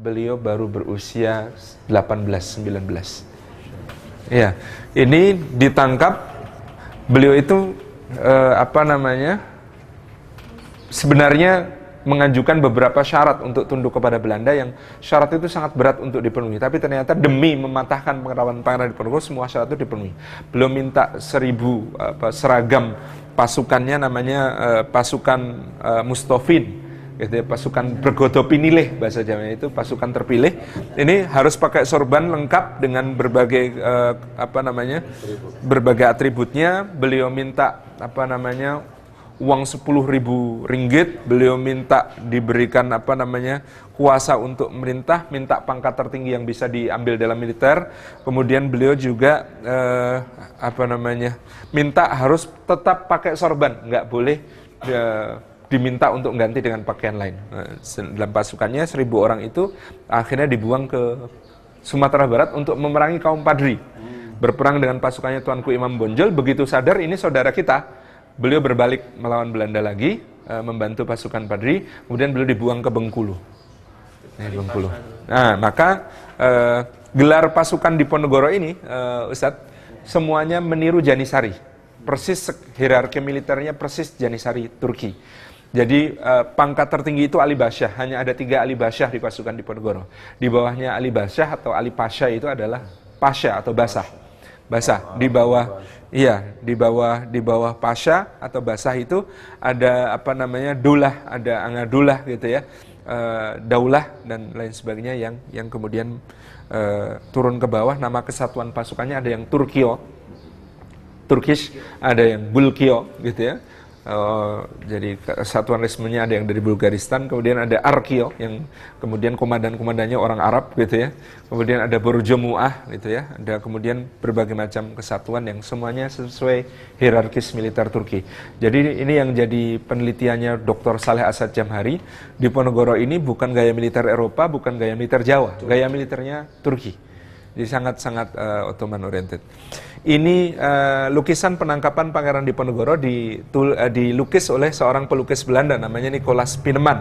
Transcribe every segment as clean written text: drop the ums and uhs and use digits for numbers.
beliau baru berusia 18-19. Ya, ini ditangkap, beliau itu sebenarnya mengajukan beberapa syarat untuk tunduk kepada Belanda yang syarat itu sangat berat untuk dipenuhi. Tapi ternyata demi mematahkan pengetahuan Pangeran Diponegoro, semua syarat itu dipenuhi. Beliau minta 1000 seragam pasukannya, namanya pasukan Mustofin, gitu ya, pasukan bergodopinilih bahasa Jawanya, itu pasukan terpilih. Ini harus pakai sorban lengkap dengan berbagai berbagai atributnya. Beliau minta uang 10.000 ringgit, beliau minta diberikan kuasa untuk merintah, minta pangkat tertinggi yang bisa diambil dalam militer. Kemudian beliau juga minta harus tetap pakai sorban, nggak boleh diminta untuk ganti dengan pakaian lain. Dalam pasukannya 1000 orang itu akhirnya dibuang ke Sumatera Barat untuk memerangi kaum Padri. Berperang dengan pasukannya Tuanku Imam Bonjol. Begitu sadar ini saudara kita, beliau berbalik melawan Belanda lagi, membantu pasukan Padri, kemudian beliau dibuang ke Bengkulu. Bengkulu. Nah, maka gelar pasukan Diponegoro ini, Ustadz, semuanya meniru Janisari. Persis hierarki militernya persis Janisari Turki. Jadi pangkat tertinggi itu Ali Basyah, hanya ada 3 Ali Basyah di pasukan Diponegoro. Di bawahnya Ali Basyah atau Ali Pasha itu adalah Pasha atau Basah. Basah di bawah, di bawah Pasha atau Basah itu ada Dulah, ada Angadullah gitu ya, Daulah dan lain sebagainya yang kemudian turun ke bawah. Nama kesatuan pasukannya ada yang Turkish, ada yang Bulkio gitu ya. Jadi kesatuan resminya ada yang dari Bulgaristan, kemudian ada Arkio yang kemudian komandan-komandannya orang Arab gitu ya. Kemudian ada Borjomuah gitu ya. Ada kemudian berbagai macam kesatuan yang semuanya sesuai hierarkis militer Turki. Jadi ini yang jadi penelitiannya Dr. Saleh Asad Jamhari. Diponegoro ini bukan gaya militer Eropa, bukan gaya militer Jawa, gaya militernya Turki. Jadi sangat-sangat Ottoman oriented. Ini lukisan penangkapan Pangeran Diponegoro dilukis oleh seorang pelukis Belanda namanya Nicolaas Pieneman.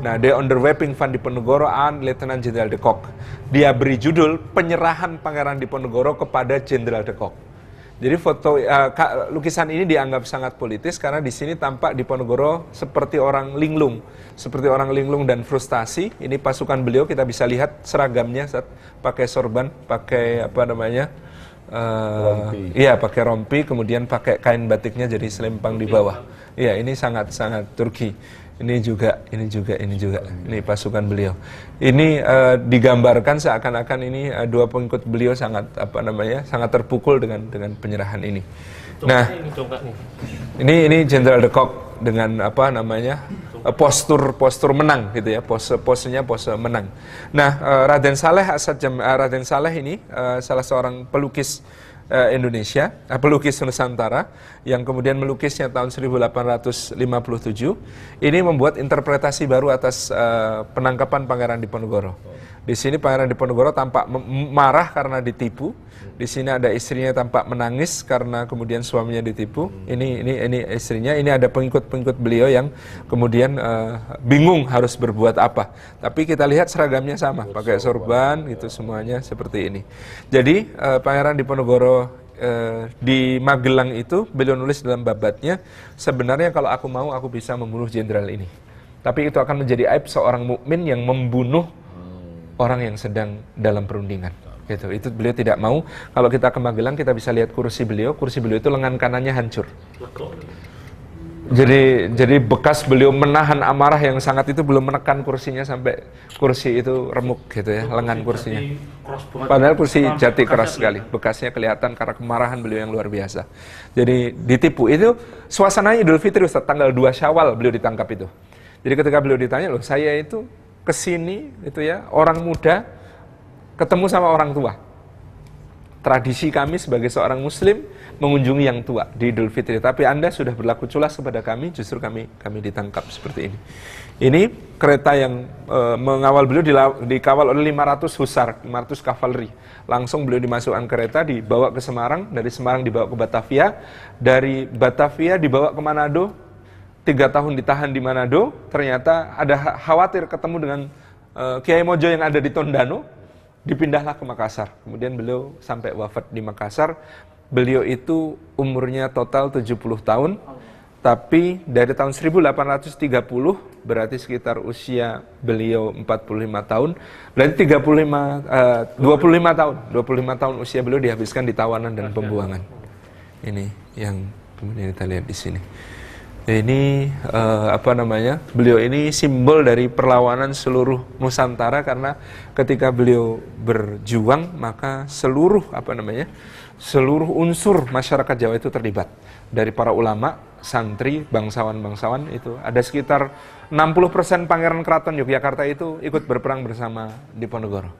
Nah, The Onderwerping van Diponegoro aan Letnan Jenderal de Kock. Dia beri judul Penyerahan Pangeran Diponegoro kepada Jenderal de Kock. Jadi lukisan ini dianggap sangat politis karena di sini tampak Diponegoro seperti orang linglung, dan frustasi. Ini pasukan beliau, kita bisa lihat seragamnya saat pakai sorban, pakai pakai rompi, kemudian pakai kain batiknya jadi selempang di bawah. Iya, ini sangat-sangat Turki. Ini juga. Ini pasukan beliau. Ini digambarkan seakan-akan ini 2 pengikut beliau sangat sangat terpukul dengan penyerahan ini. Nah, ini Jenderal de Kock dengan postur menang gitu ya, posenya menang. Nah, Raden Saleh ini salah seorang pelukis Indonesia, pelukis Nusantara yang kemudian melukisnya tahun 1857. Ini membuat interpretasi baru atas penangkapan Pangeran Diponegoro. Di sini Pangeran Diponegoro tampak marah karena ditipu. Di sini ada istrinya tampak menangis karena kemudian suaminya ditipu. Ini istrinya. Ini ada pengikut beliau yang kemudian bingung harus berbuat apa. Tapi kita lihat seragamnya sama, pakai sorban gitu, semuanya seperti ini. Jadi Pangeran Diponegoro di Magelang itu beliau nulis dalam babatnya, sebenarnya kalau aku mau aku bisa membunuh jenderal ini. Tapi itu akan menjadi aib seorang mukmin yang membunuh orang yang sedang dalam perundingan. Gitu. Itu beliau tidak mau. Kalau kita ke Magelang kita bisa lihat kursi beliau itu lengan kanannya hancur. Jadi bekas beliau menahan amarah yang sangat itu, belum menekan kursinya sampai kursi itu remuk gitu ya, lengan kursinya. Padahal kursi jati keras sekali. Bekasnya kelihatan karena kemarahan beliau yang luar biasa. Jadi ditipu. Itu suasananya Idul Fitri Ustaz, tanggal 2 Syawal beliau ditangkap itu. Jadi ketika beliau ditanya, loh saya itu kesini itu ya, orang muda ketemu sama orang tua. Tradisi kami sebagai seorang muslim mengunjungi yang tua di Idul Fitri, tapi Anda sudah berlaku culas kepada kami, justru kami ditangkap seperti ini. Ini kereta yang mengawal beliau dikawal oleh 500 husar, 500 kavaleri. Langsung beliau dimasukkan kereta, dibawa ke Semarang, dari Semarang dibawa ke Batavia, dari Batavia dibawa ke Manado, 3 tahun ditahan di Manado. Ternyata ada khawatir ketemu dengan Kiai Mojo yang ada di Tondano dipindahlah ke Makassar. Kemudian beliau sampai wafat di Makassar. Beliau itu umurnya total 70 tahun. Tapi dari tahun 1830 berarti sekitar usia beliau 45 tahun. Berarti 25 tahun usia beliau dihabiskan di tawanan dan pembuangan. Ini yang kemudian kita lihat di sini. Ini beliau ini simbol dari perlawanan seluruh Nusantara, karena ketika beliau berjuang maka seluruh unsur masyarakat Jawa itu terlibat, dari para ulama, santri, bangsawan itu ada sekitar 60% Pangeran Keraton Yogyakarta itu ikut berperang bersama Diponegoro.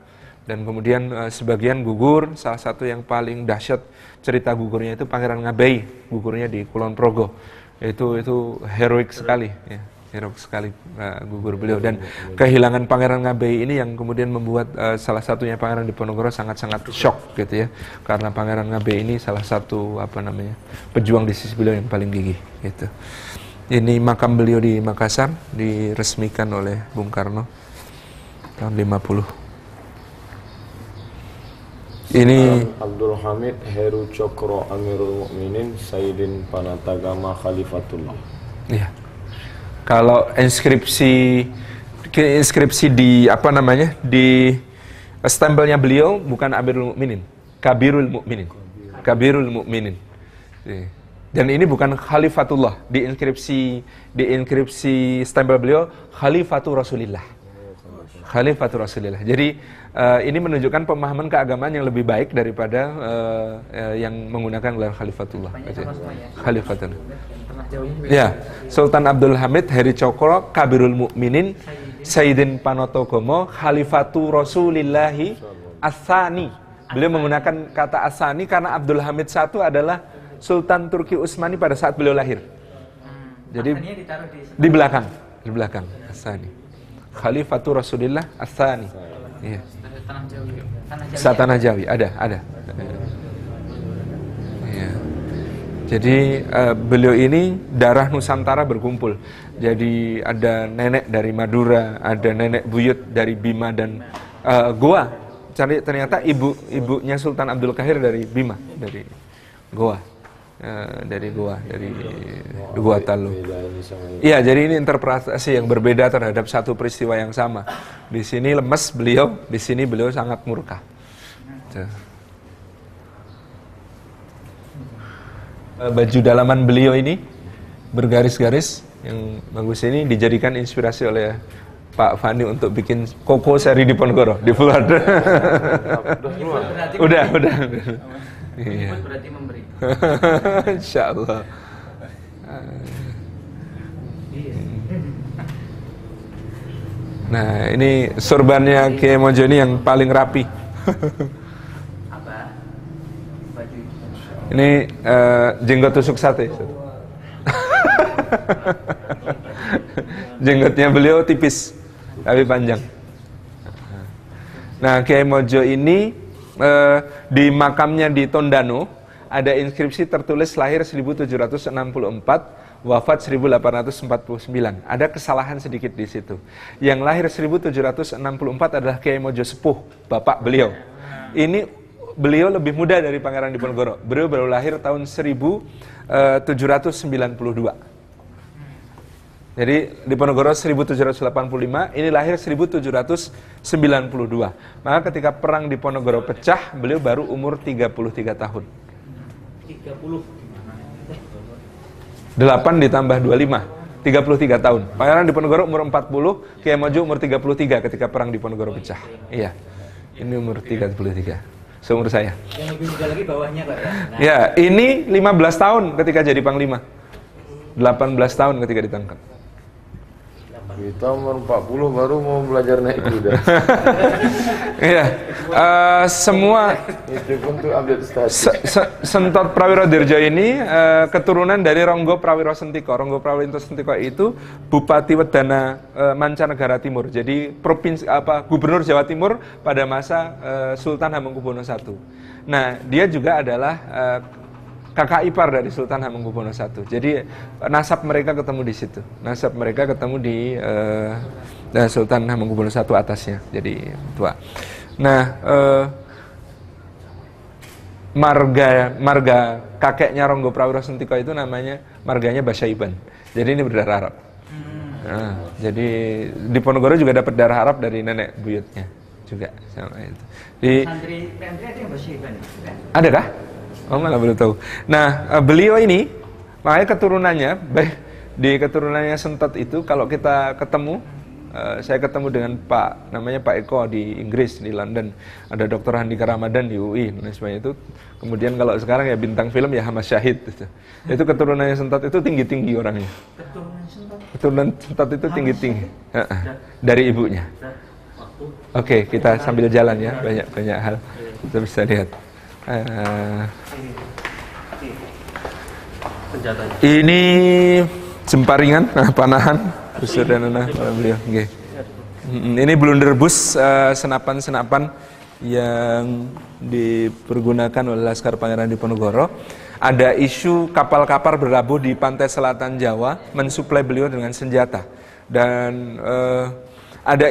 Dan kemudian sebagian gugur. Salah satu yang paling dahsyat cerita gugurnya itu Pangeran Ngabei, gugurnya di Kulon Progo. Itu heroik sekali, ya. Heroik sekali gugur beliau, dan kehilangan Pangeran Ngabei ini yang kemudian membuat salah satunya Pangeran Diponegoro sangat-sangat shock gitu ya, karena Pangeran Ngabei ini salah satu pejuang di sisi beliau yang paling gigih gitu. Ini makam beliau di Makassar, diresmikan oleh Bung Karno tahun 50. Ini Abdul Hamid Heru Cokro Amirul Mukminin Sayyidin Panatagama Khalifatullah. Iya. Kalau inskripsi di di stempelnya beliau bukan Amirul Mukminin, Kabirul Mukminin. Kabirul Mukminin. Dan ini bukan Khalifatullah, di inskripsi stempel beliau Khalifatur Rasulillah. Khalifatur Rasulillah. Jadi ini menunjukkan pemahaman keagamaan yang lebih baik daripada yang menggunakan gelar Khalifatullah. Khalifatullah. Ya, Sultan Abdul Hamid Heri Cokro Kabirul Mukminin Sayyidin Panotogomo Khalifatu Rasulillahi As-Tsani. Beliau menggunakan kata As-Tsani karena Abdul Hamid I adalah Sultan Turki Utsmani pada saat beliau lahir. Jadi di belakang As-Tsani. Khalifatu Rasulillah As-Tsani. Iya. Tanah Jawi ada. Iya. Jadi beliau ini darah Nusantara berkumpul. Jadi ada nenek dari Madura, ada nenek buyut dari Bima dan Goa. Ternyata ibunya Sultan Abdul Qahir dari Bima, dari Goa. Dari Goa Talu. Iya, jadi ini interpretasi yang berbeda terhadap satu peristiwa yang sama. Di sini lemes beliau, di sini beliau sangat murka. Baju dalaman beliau ini bergaris-garis yang bagus ini dijadikan inspirasi oleh Pak Fani untuk bikin Koko seri Diponegoro di Flood. Udah. Iya. Berarti memberi. Insya Allah. Nah, ini sorbannya Kiai Mojo ini yang paling rapi. Apa? Baju. Ini jenggot tusuk sate. Jenggotnya beliau tipis tapi panjang. Nah, Kiai Mojo ini di makamnya di Tondano ada inskripsi tertulis lahir 1764, wafat 1849. Ada kesalahan sedikit di situ. Yang lahir 1764 adalah Kiai Mojo Sepuh, bapak beliau. Ini beliau lebih muda dari Pangeran Diponegoro. Beliau baru lahir tahun 1792. Jadi Diponegoro 1785, ini lahir 1792. Maka ketika perang Diponegoro pecah, beliau baru umur 33 tahun. 8 ditambah 25, 33 tahun. Pangeran Diponegoro umur 40, Kiai Mojo umur 33 ketika perang Diponegoro pecah. Iya, ini umur 33, seumur saya. Yang lebih muda lagi bawahnya Pak ya? Nah. Ya, ini 15 tahun ketika jadi panglima. 18 tahun ketika ditangkap. Kita umur 40 baru mau belajar naik kuda. Iya, semua Itu pun tuh update status. Sentot Prawiro Dirjo ini keturunan dari Ronggo Prawiro Sentiko. Ronggo Prawiro Sentiko itu Bupati Wedana Mancanegara Timur. Jadi Gubernur Jawa Timur pada masa Sultan Hamengkubuwono I. Nah, dia juga adalah kakak ipar dari Sultan Hamengkubuwono I. Jadi nasab mereka ketemu di situ. Nasab mereka ketemu dan Sultan Hamengkubuwono I atasnya jadi tua. Nah, marga kakeknya Ronggo Prawiro Sentiko itu namanya marganya Basyaiban. Jadi ini berdarah Arab. Nah, jadi di Ponorogo juga dapat darah Arab dari nenek buyutnya juga sama itu. Di Santri ada yang Basyaiban kan? ada kah? Oh, malah belum tahu. Nah, beliau ini makanya keturunannya baik di keturunannya Sentot itu kalau kita ketemu saya ketemu dengan namanya Pak Eko di Inggris, di London. Ada Dr. Handika Ramadan di UI dan sebagainya itu. Kemudian kalau sekarang ya bintang film ya Hamas Syahid itu. Itu keturunannya Sentot itu tinggi-tinggi orangnya. Keturunan Sentot itu tinggi-tinggi. Dari ibunya. Oke, kita sambil jalan ya, banyak hal. Kita bisa lihat. Ini jemparingan, panahan. Busur dan beliau. Okay. Ini blunderbuss, senapan-senapan yang dipergunakan oleh Laskar Pangeran Diponegoro. Ada isu kapal-kapal berlabuh di pantai selatan Jawa mensuplai beliau dengan senjata dan ada